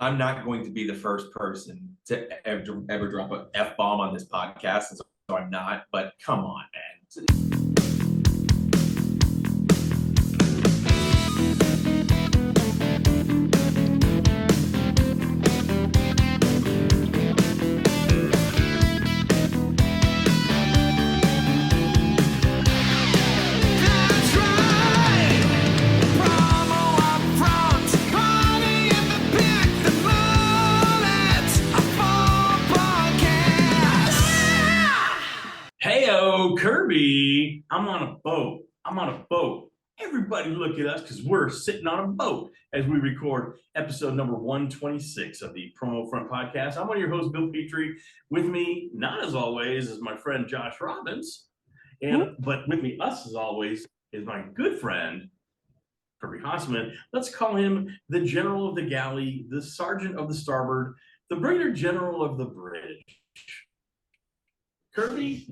I'm not going to be the first person to ever drop an F-bomb on this podcast, and so I'm not, but come on, man. Heyo, Kirby. I'm on a boat. Everybody look at us because we're sitting on a boat as we record episode number 126 of the UPFront podcast. I'm one of your hosts, Bill Petrie. With me, not as always, is my friend Josh Robbins. But with me, as always, is my good friend, Kirby Hausman. Let's call him the general of the galley, the sergeant of the starboard, the brigadier general of the bridge. Kirby,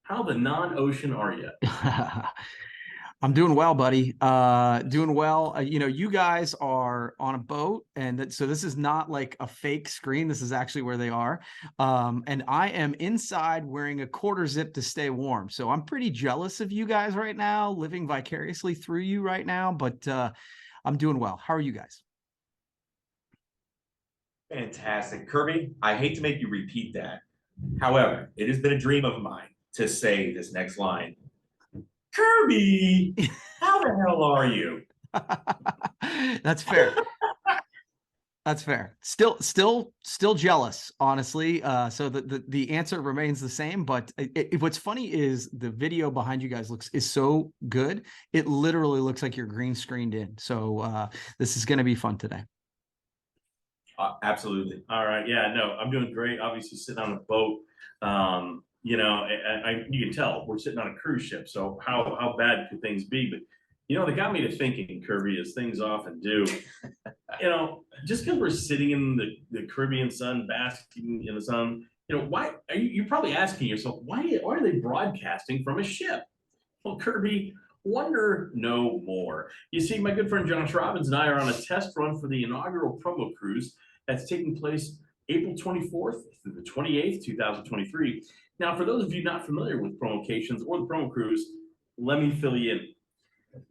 how the non-ocean are you? I'm doing well, buddy. Doing well. You guys are on a boat, and so this is not like a fake screen. This is actually where they are. And I am inside wearing a quarter zip to stay warm. So I'm pretty jealous of you guys right now, living vicariously through you right now. But I'm doing well. How are you guys? Fantastic. Kirby, I hate to make you repeat that. However, it has been a dream of mine to say this next line. Kirby, how the hell are you? That's fair. That's fair. Still jealous, honestly. So the answer remains the same. But what's funny is the video behind you guys is so good. It literally looks like you're green screened in. So this is going to be fun today. Absolutely. All right. Yeah, no, I'm doing great. Obviously sitting on a boat. You can tell we're sitting on a cruise ship. So how bad could things be? But, they got me to thinking, Kirby, as things often do, just because we're sitting in the Caribbean sun, basking in the sun, why are you're probably asking yourself, why are they broadcasting from a ship? Well, Kirby, wonder no more. You see, my good friend Josh Robbins and I are on a test run for the inaugural promo cruise that's taking place April 24th through the 28th, 2023. Now, for those of you not familiar with promocations or the promo cruise, let me fill you in.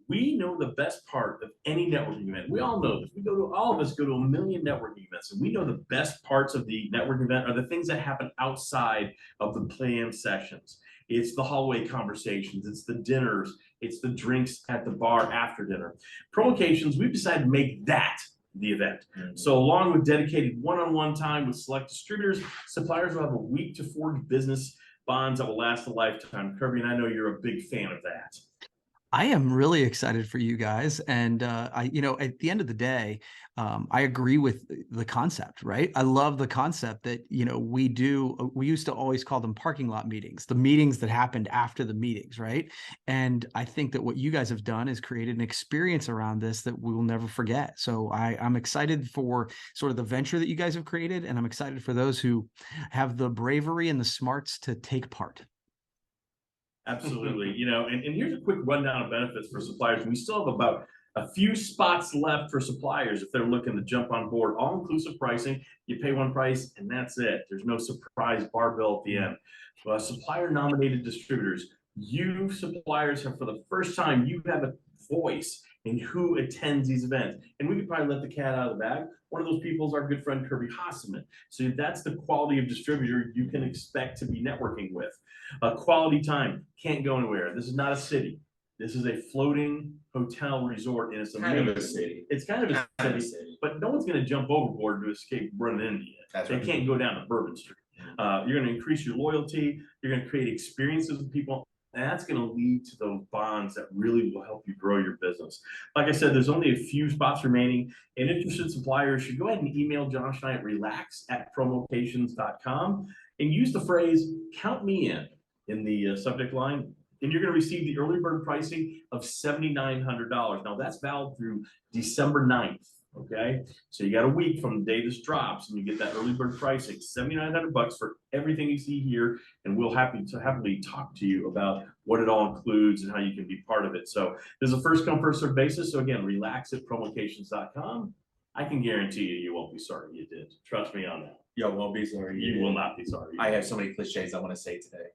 We know the best part of any networking event. We all know this. All of us go to a million networking events, and we know the best parts of the networking event are the things that happen outside of the planned sessions. It's the hallway conversations, it's the dinners, it's the drinks at the bar after dinner. Promocations, we've decided to make that the event. Mm-hmm. So along with dedicated one-on-one time with select distributors, suppliers will have a week to forge business bonds that will last a lifetime. Kirby, and I know you're a big fan of that. I am really excited for you guys. And at the end of the day, I agree with the concept, right? I love the concept that, we used to always call them parking lot meetings, the meetings that happened after the meetings, right? And I think that what you guys have done is created an experience around this that we will never forget. So I'm excited for sort of the venture that you guys have created. And I'm excited for those who have the bravery and the smarts to take part. Absolutely. And here's a quick rundown of benefits for suppliers. We still have about a few spots left for suppliers if they're looking to jump on board. All-inclusive pricing. You pay one price, and that's it. There's no surprise bar bill at the end. Supplier-nominated distributors. You suppliers have, for the first time, you have a voice in who attends these events. And we could probably let the cat out of the bag. One of those people is our good friend Kirby Hausman. So that's the quality of distributor you can expect to be networking with. Quality time, can't go anywhere. This is not a city. This is a floating hotel resort, and it's kind of a city. It's kind of a city, but no one's going to jump overboard to escape running into you. They can't go down to Bourbon Street. You're going to increase your loyalty. You're going to create experiences with people. And that's going to lead to those bonds that really will help you grow your business. Like I said, there's only a few spots remaining, and interested suppliers should go ahead and email Josh and I at relax@promocations.com and use the phrase "count me in the subject line, and you're going to receive the early bird pricing of $7,900. Now, that's valid through December 9th. Okay, so you got a week from the day this drops, and you get that early bird pricing, $7,900 for everything you see here, and we'll happily talk to you about what it all includes and how you can be part of it. So this is a first come first served basis. So again, relax@promocations.com. I can guarantee you won't be sorry you did. Trust me on that. Yo, won't be sorry. You will not be sorry. I have so many cliches I want to say today.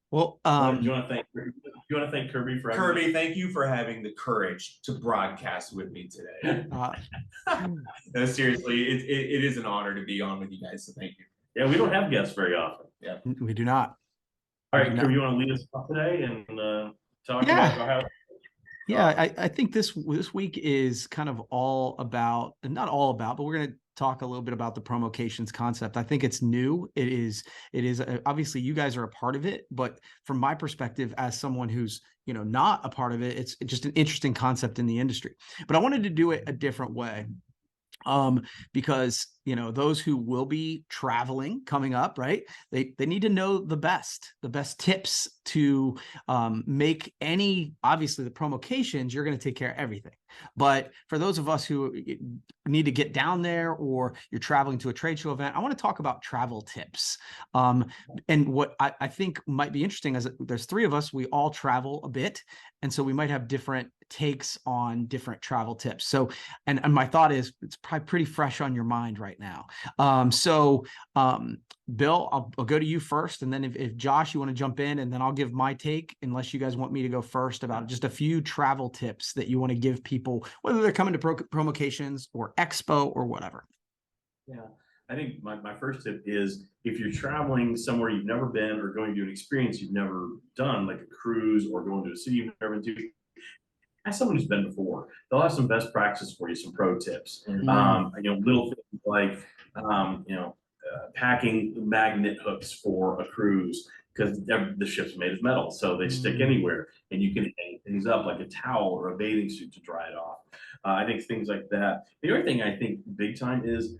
Well, do you want to thank Kirby for Kirby, thank you for having the courage to broadcast with me today. No, seriously, it is an honor to be on with you guys. So thank you. Yeah, we don't have guests very often. Yeah, we do not. All right, Kirby, you want to lead us off today and talk Yeah. about how? Yeah, I think this week is kind of all about, and not all about, but we're going to talk a little bit about the promocations concept. I think it's new. It is obviously you guys are a part of it, but from my perspective as someone who's, not a part of it, it's just an interesting concept in the industry. But I wanted to do it a different way. Because those who will be traveling coming up, right? They need to know the best tips to make obviously the promocations, you're going to take care of everything. But for those of us who need to get down there, or you're traveling to a trade show event, I want to talk about travel tips. And what I think might be interesting is that there's three of us, we all travel a bit. And so we might have different takes on different travel tips. So, and my thought is it's probably pretty fresh on your mind right now. Bill, I'll go to you first. And then if Josh, you want to jump in, and then I'll give my take, unless you guys want me to go first, about just a few travel tips that you want to give people, whether they're coming to promocations or expo or whatever. Yeah. I think my first tip is, if you're traveling somewhere you've never been, or going to an experience you've never done, like a cruise or going to a city you've never been to, ask someone who's been before. They'll have some best practices for you, some pro tips. Little things like, packing magnet hooks for a cruise, because the ship's made of metal, so they stick anywhere, and you can hang things up like a towel or a bathing suit to dry it off. I think things like that. The other thing I think big time is,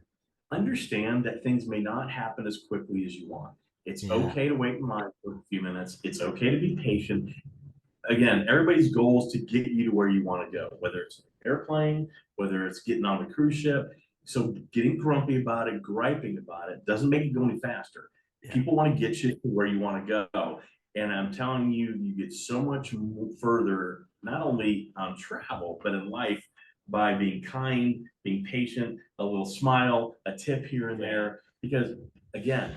understand that things may not happen as quickly as you want. It's okay to wait in line for a few minutes. It's okay to be patient. Again, everybody's goal is to get you to where you want to go, whether it's an airplane, whether it's getting on the cruise ship. So getting grumpy about it, griping about it, doesn't make it go any faster. Yeah. People want to get you to where you want to go. And I'm telling you, you get so much further, not only on travel, but in life, by being kind, being patient, a little smile, a tip here and there. Because again,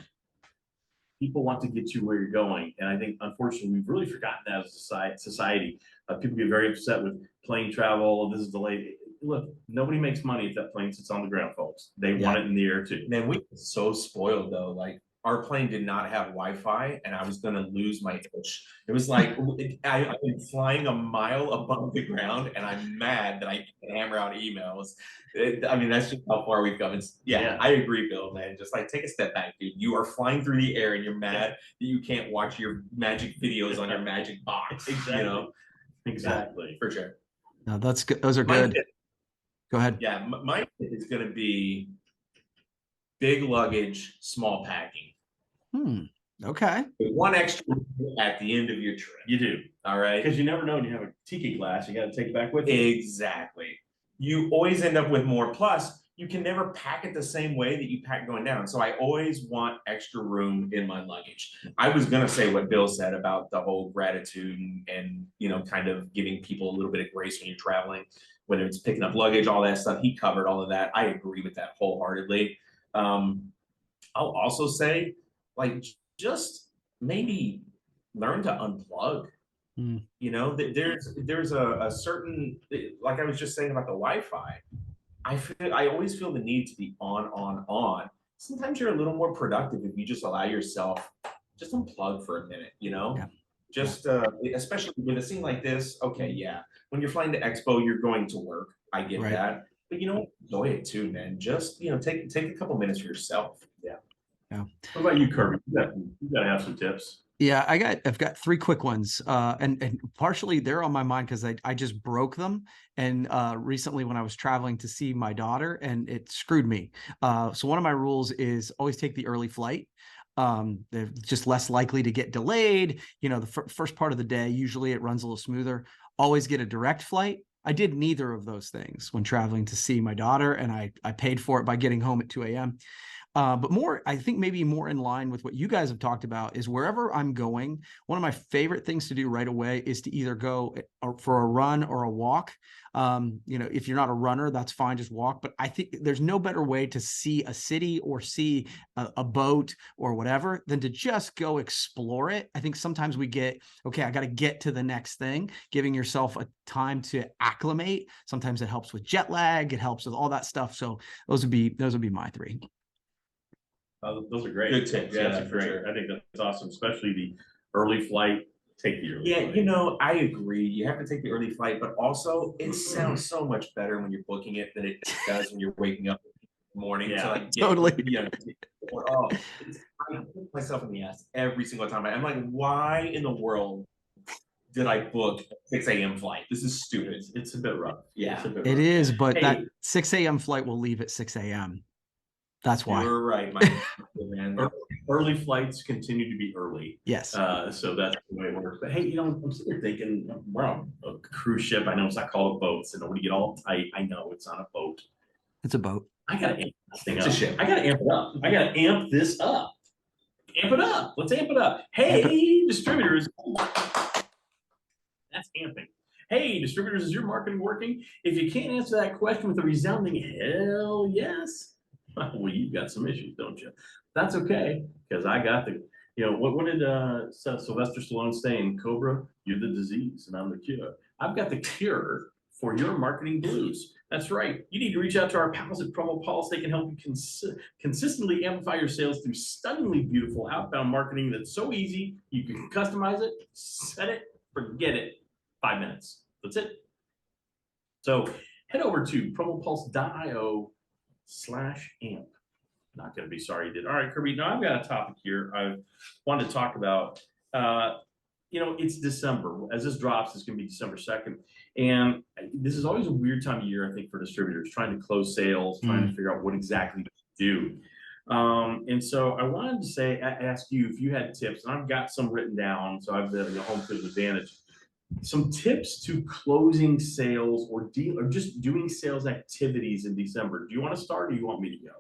people want to get you where you're going. And I think, unfortunately, we've really forgotten that as a society. People get very upset with plane travel. This is delayed. Look, nobody makes money if that plane sits on the ground, folks. They want it in the air too. Man, we were so spoiled though. Like, our plane did not have Wi-Fi, and I was going to lose my itch. It was like, I've been flying a mile above the ground, and I'm mad that I can hammer out emails. That's just how far we've come. I agree, Bill, man. Just like, take a step back, dude. You are flying through the air, and you're mad that you can't watch your magic videos on your magic box. Exactly. Exactly. For sure. No, that's good. Those are good. Go ahead. Yeah, my tip is going to be big luggage, small packing. Okay. One extra at the end of your trip. You do. All right. Because you never know when you have a tiki glass, you got to take it back with you. Exactly. You always end up with more. Plus, you can never pack it the same way that you pack going down. So I always want extra room in my luggage. I was going to say what Bill said about the whole gratitude and, kind of giving people a little bit of grace when you're traveling, whether it's picking up luggage, all that stuff. He covered all of that. I agree with that wholeheartedly. I'll also say, like, just maybe learn to unplug. There's a certain, like I was just saying about the Wi-Fi, I always feel the need to be on. Sometimes you're a little more productive if you just allow yourself, just unplug for a minute, especially with a scene like this. Okay, when you're flying to Expo, you're going to work. I get that, but enjoy it too, man. Just take a couple minutes for yourself. Yeah. What about you, Kirby? You gotta have some tips. Yeah, I've got three quick ones, and partially they're on my mind because I just broke them, and recently when I was traveling to see my daughter, and it screwed me. So one of my rules is always take the early flight. They're just less likely to get delayed. The first part of the day, usually it runs a little smoother. Always get a direct flight. I did neither of those things when traveling to see my daughter, and I paid for it by getting home at 2 a.m. But more, I think maybe more in line with what you guys have talked about is wherever I'm going, one of my favorite things to do right away is to either go for a run or a walk. If you're not a runner, that's fine, just walk. But I think there's no better way to see a city or see a boat or whatever than to just go explore it. I think sometimes we get, okay, I got to get to the next thing, giving yourself a time to acclimate. Sometimes it helps with jet lag, it helps with all that stuff. So those would be my three. Those are great. Good tips. Yeah, Yeah, that's for great. sure. I think that's awesome, especially the early flight. Take the early Yeah, flight. I agree. You have to take the early flight, but also it sounds so much better when you're booking it than it does when you're waking up in the morning Yeah, to like get, totally. I put myself in the ass every single time. I'm like, why in the world did I book a 6 a.m. flight? This is stupid. it's a bit rough. Yeah. It's a bit It rough. is, but Hey, that 6 a.m. flight will leave at 6 a.m. That's why. you're right, my man. Early flights continue to be early. Yes. So that's the way it works. But hey, I'm sitting here thinking, we're on a cruise ship. I know it's not called a boat, so nobody get all tight. I know it's not a boat. It's a boat. I gotta amp this thing It's up. a ship. I gotta amp it up. I gotta amp this up. Amp it up. Let's amp it up. Hey, distributors. That's amping. Hey, distributors, is your marketing working? If you can't answer that question with a resounding hell yes, well, you've got some issues, don't you? That's okay, because I got the, what did Sylvester Stallone say in Cobra? You're the disease and I'm the cure. I've got the cure for your marketing blues. That's right. You need to reach out to our pals at Promo Pulse. They can help you consistently amplify your sales through stunningly beautiful outbound marketing that's so easy. You can customize it, set it, forget it. 5 minutes. That's it. So head over to promopulse.io/amp. Not going to be sorry you did. All right, Kirby. Now I've got a topic here I wanted to talk about. It's December. As this drops, it's going to be December 2nd. And this is always a weird time of year, I think, for distributors trying to close sales, trying to figure out what exactly to do. And so I wanted to ask you if you had tips, and I've got some written down, so I've been a home field advantage. Some tips to closing sales or just doing sales activities in December. Do you want to start or do you want me to go?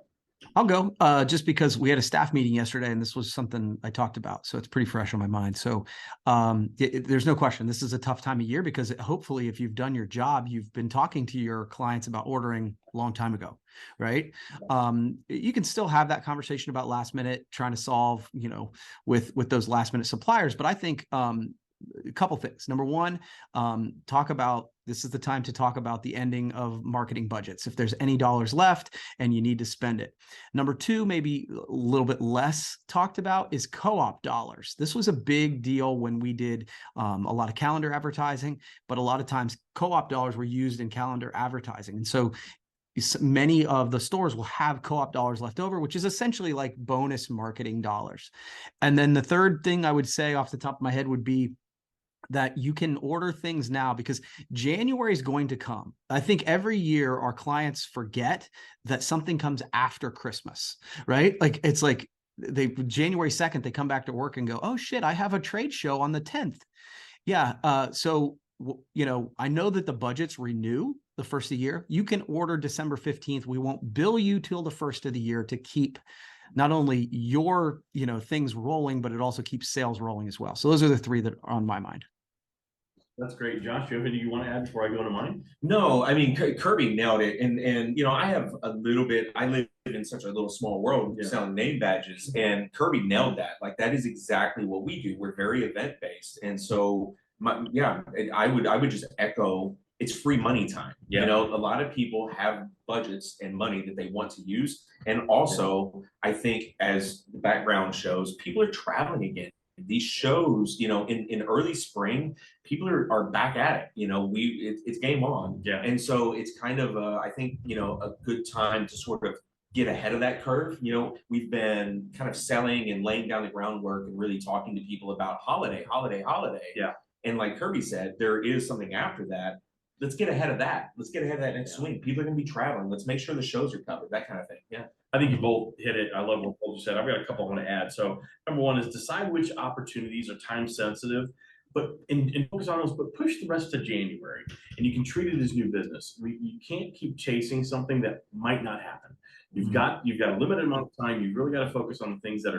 I'll go just because we had a staff meeting yesterday and this was something I talked about. So it's pretty fresh on my mind. So there's no question. This is a tough time of year because hopefully if you've done your job, you've been talking to your clients about ordering a long time ago, right? You can still have that conversation about last minute, trying to solve, with those last minute suppliers. But I think a couple things. Number one, this is the time to talk about the ending of marketing budgets. If there's any dollars left and you need to spend it. Number two, maybe a little bit less talked about is co-op dollars. This was a big deal when we did a lot of calendar advertising, but a lot of times co-op dollars were used in calendar advertising. And so many of the stores will have co-op dollars left over, which is essentially like bonus marketing dollars. And then the third thing I would say off the top of my head would be that you can order things now because January is going to come. I think every year our clients forget that something comes after Christmas, right? Like it's like January 2nd, they come back to work and go, oh shit, I have a trade show on the 10th. Yeah. So, I know that the budgets renew the first of the year. You can order December 15th. We won't bill you till the first of the year to keep not only your, things rolling, but it also keeps sales rolling as well. So those are the three that are on my mind. That's great. Josh, do you have anything you want to add before I go to mine? No, I mean, Kirby nailed it. And I have a little bit, I live in such a little small world selling name badges, and Kirby nailed that. Like, that is exactly what we do. We're very event based. And so, I would just echo, it's free money time. Yeah. A lot of people have budgets and money that they want to use. And also, I think as the background shows, people are traveling again. These shows, in early spring, people are back at it. It's game on. Yeah. And so it's kind of, I think, a good time to sort of get ahead of that curve. We've been kind of selling and laying down the groundwork and really talking to people about holiday. Yeah. And like Kirby said, there is something after that. Let's get ahead of that. Let's get ahead of that next swing. People are going to be traveling. Let's make sure the shows are covered, that kind of thing. Yeah. I think you both hit it. I love what both you said. I've got a couple I want to add. So number one is decide which opportunities are time sensitive. and focus on those, but push the rest to January, and you can treat it as new business. You can't keep chasing something that might not happen. You've got a limited amount of time. You've really got to focus on the things that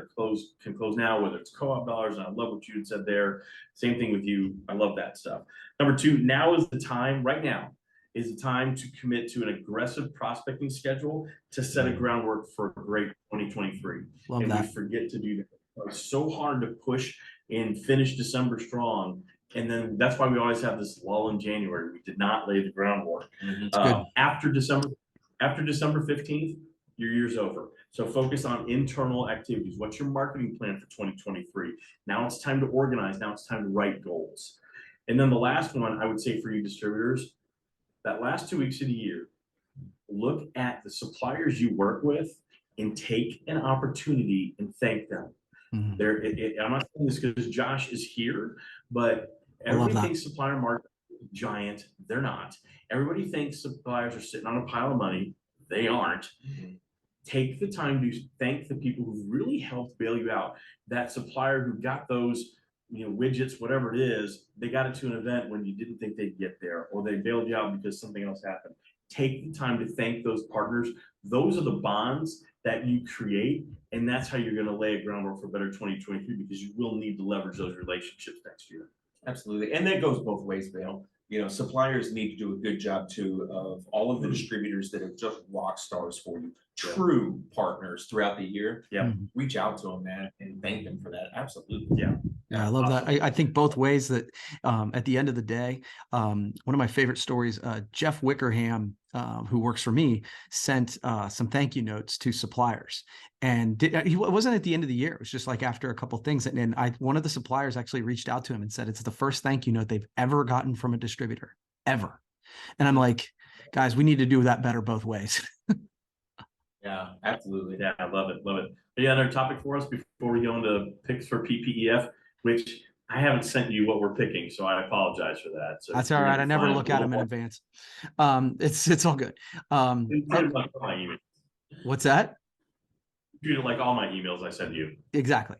can close now, whether it's co-op dollars. And I love what you had said there. Same thing with you. I love that stuff. Number two, now is the time. Right now is the time to commit to an aggressive prospecting schedule to set a groundwork for a great 2023. Love and that. we forget to do that. It's so hard to push and finish December strong. And then that's why we always have this lull in January. We did not lay the groundwork. After December 15th, your year's over. So focus on internal activities. What's your marketing plan for 2023? Now it's time to organize. Now it's time to write goals. And then the last one I would say for you distributors, that last 2 weeks of the year, look at the suppliers you work with and take an opportunity and thank them. I'm not saying this because Josh is here, but everybody thinks supplier market is giant. They're not. Everybody thinks suppliers are sitting on a pile of money. They aren't. Take the time to thank the people who really helped bail you out. That supplier who got those, widgets, whatever it is, they got it to an event when you didn't think they'd get there, or they bailed you out because something else happened. Take the time to thank those partners. Those are the bonds that you create, and that's how you're going to lay a groundwork for better 2023, because you will need to leverage those relationships next year. Absolutely. And that goes both ways, Bill. Suppliers need to do a good job too of all of the distributors that are just rock stars for you, true partners throughout the year. Reach out to them, man, and thank them for that. Absolutely. I love that. I think both ways that at the end of the day, one of my favorite stories, Jeff Wickerham, who works for me, sent some thank you notes to suppliers. And it wasn't at the end of the year. It was just like after a couple of things. And one of the suppliers actually reached out to him and said, it's the first thank you note they've ever gotten from a distributor, ever. And I'm like, guys, we need to do that better both ways. Yeah, absolutely. Yeah, I love it. Love it. But yeah, another topic for us before we go into picks for PPEF, which I haven't sent you what we're picking, so I apologize for that. So that's all right. I never look at them in advance. It's all good. What's that? Treat it like all my emails I send you. Exactly.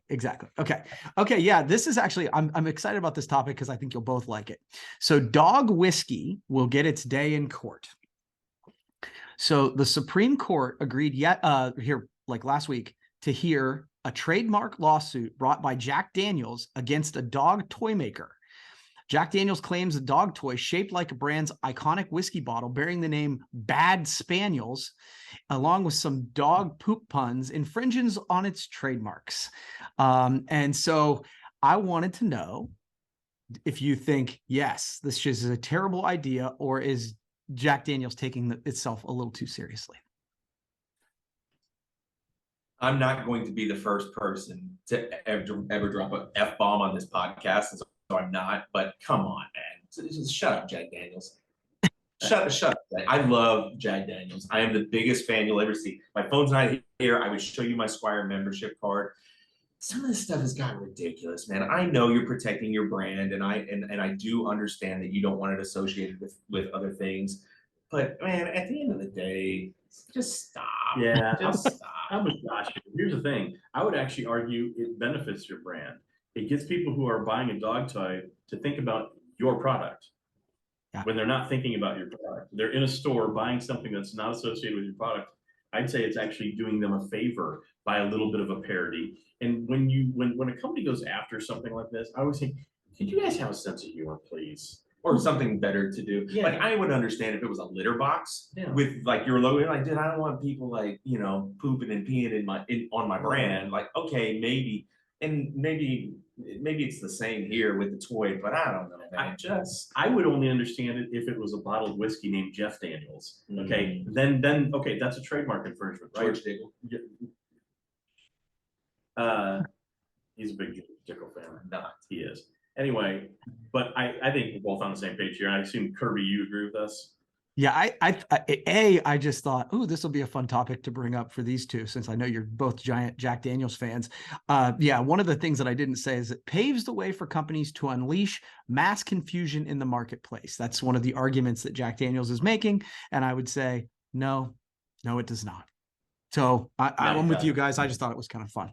Okay. Yeah, this is actually, I'm excited about this topic because I think you'll both like it. So dog whiskey will get its day in court. So the Supreme Court agreed last week to hear a trademark lawsuit brought by Jack Daniels against a dog toy maker. Jack Daniels claims a dog toy shaped like a brand's iconic whiskey bottle bearing the name Bad Spaniels, along with some dog poop puns, infringes on its trademarks. And so I wanted to know if you think, yes, this is a terrible idea, or is Jack Daniels taking itself a little too seriously? I'm not going to be the first person to ever drop an F-bomb on this podcast, so I'm not, but come on, man. Just shut up, Jack Daniels. Shut up. I love Jack Daniels. I am the biggest fan you'll ever see. My phone's not here. I would show you my Squire membership card. Some of this stuff has gotten ridiculous, man. I know you're protecting your brand, and I do understand that you don't want it associated with other things. But man, at the end of the day, just stop. Yeah, just stop. I'm with Josh. Here's the thing. I would actually argue it benefits your brand. It gets people who are buying a dog toy to think about your product when they're not thinking about your product. They're in a store buying something that's not associated with your product. I'd say it's actually doing them a favor by a little bit of a parody. And when a company goes after something like this, I always think, could you guys have a sense of humor, please? Or something better to do. Yeah. Like I would understand if it was a litter box with like your logo. Like, dude, I don't want people like, pooping and peeing on my brand. Like, okay, maybe, and maybe it's the same here with the toy, but I don't know, man. I would only understand it if it was a bottled whiskey named Jeff Daniels. Okay, then okay, that's a trademark infringement, right? George Dickel. He's a big Dickel fan. Not he is. Anyway, but I think we're both on the same page here. I assume, Kirby, you agree with us? Yeah, I just thought, oh, this will be a fun topic to bring up for these two, since I know you're both giant Jack Daniels fans. One of the things that I didn't say is it paves the way for companies to unleash mass confusion in the marketplace. That's one of the arguments that Jack Daniels is making. And I would say, no, it does not. So I'm with you guys. I just thought it was kind of fun.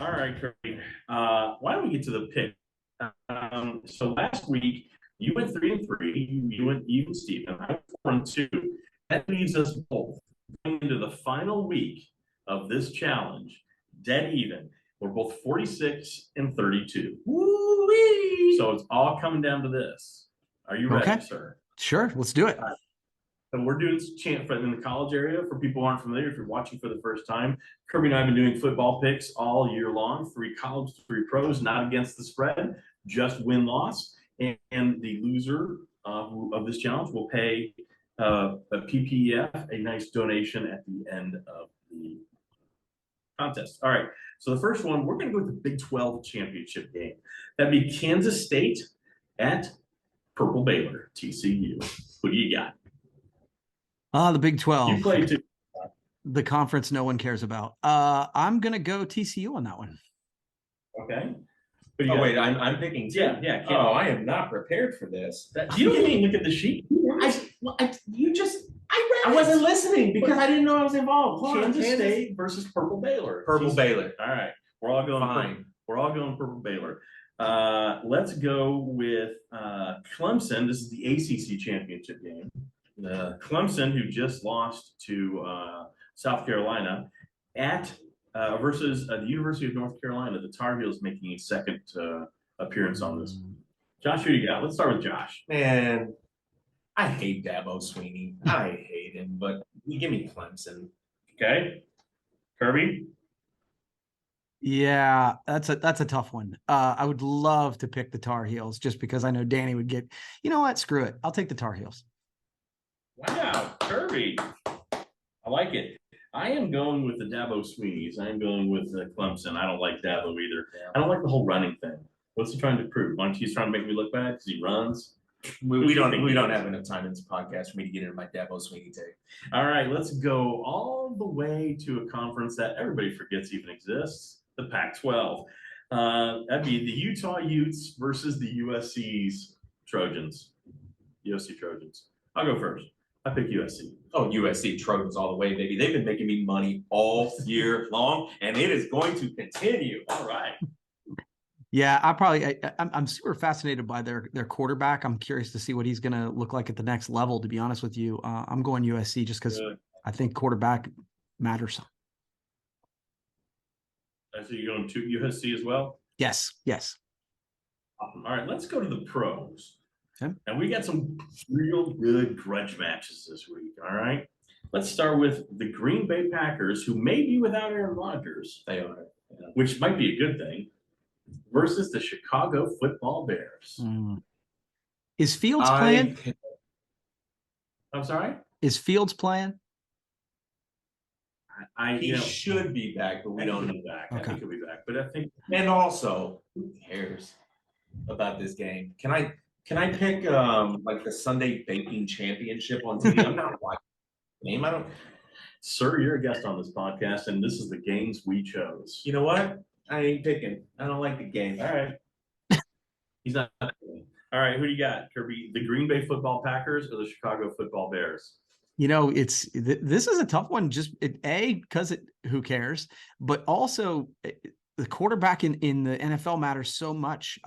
All right, Kirby. Why don't we get to the pick? So last week you went 3-3. You went even, Stephen. I went 4-2. That leaves us both going into the final week of this challenge, dead even. We're both 46 and 32. Woo-wee! So it's all coming down to this. Are you ready, sir? Sure, let's do it. So we're doing chant in the college area for people who aren't familiar. If you're watching for the first time, Kirby and I have been doing football picks all year long. 3 college, 3 pros, not against the spread, just win-loss. And the loser of this challenge will pay a PPF, a nice donation at the end of the contest. All right. So the first one, we're going to go with the Big 12 championship game. That'd be Kansas State at Purple Baylor, TCU. Who do you got? The Big 12. You play too. The conference no one cares about. I'm gonna go TCU on that one. Okay. Oh wait, I'm picking two. Yeah. Oh, I am not prepared for this. You didn't even look at the sheet. I wasn't listening because I didn't know I was involved. Kansas State versus Purple Baylor. Purple Baylor. All right. We're all going Fine. We're all going Purple Baylor. Let's go with Clemson. This is the ACC championship game. Clemson, who just lost to South Carolina, at versus the University of North Carolina. The Tar Heels making a second appearance on this. Josh, who do you got? Let's start with Josh. Man, I hate Dabo Sweeney. I hate him, but you give me Clemson. Okay. Kirby? Yeah, that's a tough one. I would love to pick the Tar Heels just because I know Danny would get, you know what? Screw it. I'll take the Tar Heels. Wow, Kirby. I like it. I am going with the Dabo Sweeneys. I am going with Clemson. I don't like Dabo either. I don't like the whole running thing. What's he trying to prove? He's trying to make me look bad because he runs. We don't have enough time in this podcast for me to get into my Dabo Sweeney take. All right, let's go all the way to a conference that everybody forgets even exists, the Pac-12. That'd be the Utah Utes versus the USC's Trojans. USC Trojans. I'll go first. I pick USC. Oh, USC Trojans all the way, baby. They've been making me money all year long, and it is going to continue. All right. Yeah, I'm super fascinated by their quarterback. I'm curious to see what he's going to look like at the next level. To be honest with you, I'm going USC just because I think quarterback matters. So you're going to USC as well? Yes. Awesome. All right, let's go to the pros. Okay. And we got some real good grudge matches this week. All right. Let's start with the Green Bay Packers, who may be without Aaron Rodgers. They are, which might be a good thing, versus the Chicago Football Bears. Is Fields playing? I'm sorry? Is Fields playing? He should be back, but we don't know back. Okay. I think he'll be back. But I think, and also, who cares about this game? Can I pick like the Sunday Baking Championship on TV? I'm not watching the game. I don't. Sir, you're a guest on this podcast, and this is the games we chose. You know what? I ain't picking. I don't like the game. All right. He's not. All right. Who do you got, Kirby? The Green Bay Football Packers or the Chicago Football Bears? You know, this is a tough one. Just because who cares, but also the quarterback in the NFL matters so much.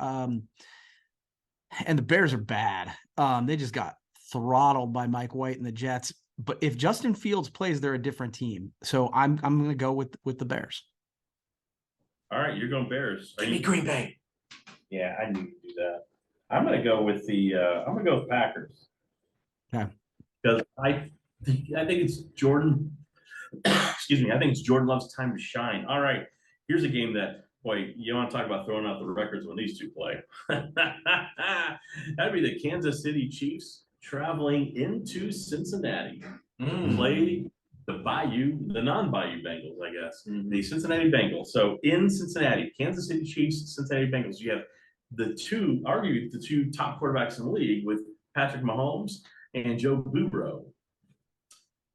And the Bears are bad. They just got throttled by Mike White and the Jets. But if Justin Fields plays, they're a different team. So I'm going to go with the Bears. All right, you're going Bears. Give me Green Bay. Yeah, I knew you'd do that. I'm going to go with Packers. Okay. Because I think it's Jordan. Excuse me. I think it's Jordan Love's time to shine. All right. Here's a game that, boy, you want to talk about throwing out the records when these two play. That'd be the Kansas City Chiefs traveling into Cincinnati to play the non-Bayou Bengals, I guess. The Cincinnati Bengals. So in Cincinnati, Kansas City Chiefs, Cincinnati Bengals, you have the two top quarterbacks in the league with Patrick Mahomes and Joe Burrow.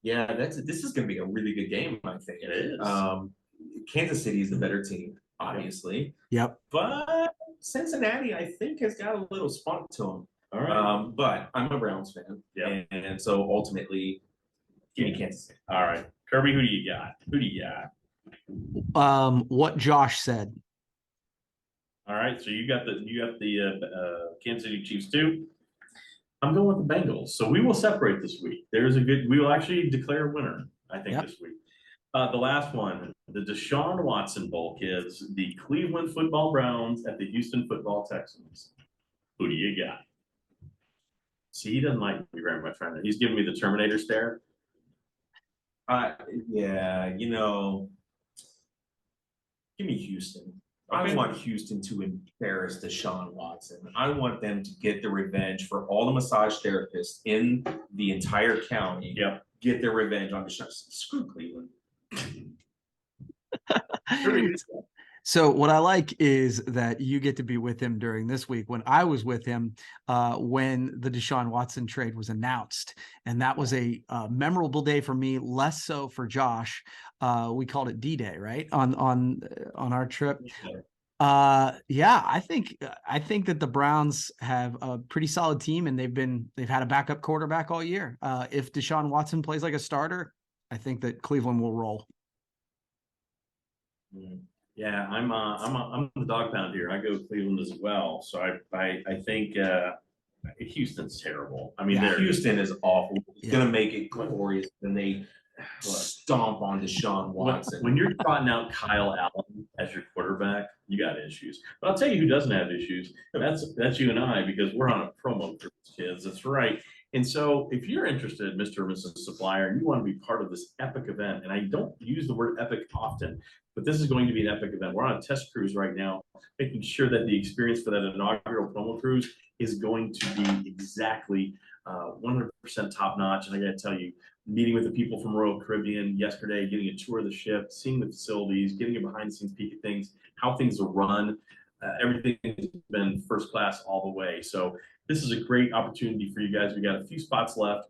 Yeah, this is going to be a really good game, I think. It is. Kansas City is the better team, obviously. Yep. But Cincinnati, I think, has got a little spunk to them. All right. But I'm a Browns fan. Yep. And so ultimately, give me Kansas City. All right. Kirby, who do you got? What Josh said. All right, so you got the Kansas City Chiefs too. I'm going with the Bengals. So we will separate this week. We will actually declare a winner, I think, Yep. this week. The last one, the Deshaun Watson Bowl, kids, the Cleveland Football Browns at the Houston Football Texans. Who do you got? See, he doesn't like me very much right now. He's giving me the Terminator stare. Yeah, you know, give me Houston. Okay. I want Houston to embarrass Deshaun Watson. I want them to get the revenge for all the massage therapists in the entire county. Yep. Get their revenge on Deshaun. Screw Cleveland. So what I like is that you get to be with him during this week. When I was with him, when the Deshaun Watson trade was announced, and that was a memorable day for me, less so for Josh. We called it D-Day, right? On our trip. Yeah, I think that the Browns have a pretty solid team, and they've had a backup quarterback all year. If Deshaun Watson plays like a starter, I think that Cleveland will roll. Yeah, I'm the dog pound here. I go Cleveland as well. So I think Houston's terrible. I mean, Yeah. Houston is awful. It's Yeah. gonna make it glorious, and they stomp on Deshaun Watson. When you're trotting out Kyle Allen as your quarterback, you got issues. But I'll tell you who doesn't have issues. That's you and I, because we're on a promo for kids. That's right. And so if you're interested, Mr. or Mrs. Supplier, and you want to be part of this epic event, and I don't use the word epic often, but this is going to be an epic event. We're on a test cruise right now, making sure that the experience for that inaugural promo cruise is going to be exactly 100% top notch. And I got to tell you, meeting with the people from Royal Caribbean yesterday, getting a tour of the ship, seeing the facilities, getting a behind the scenes peek at things, how things are run, everything has been first class all the way. So this is a great opportunity for you guys. We got a few spots left.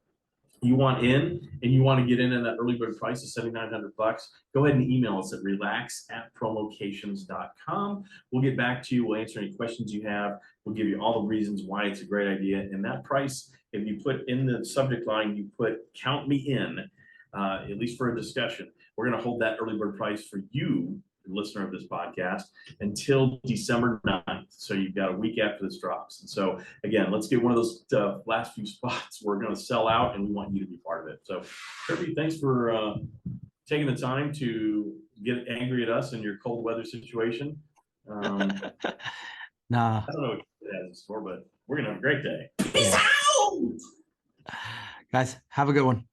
You want in, and you want to get in at that early bird price of $7,900, go ahead and email us at relax@promocations.com. We'll get back to you. We'll answer any questions you have. We'll give you all the reasons why it's a great idea. And that price, if you put in the subject line, you put "count me in," at least for a discussion. We're going to hold that early bird price for you, the listener of this podcast, until December 9th. So you've got a week after this drops. And so again, let's get one of those last few spots. We're going to sell out, and we want you to be part of it. So Kirby, thanks for taking the time to get angry at us in your cold weather situation. Nah. I don't know what it has in store, but we're going to have a great day. Peace out! Guys, have a good one.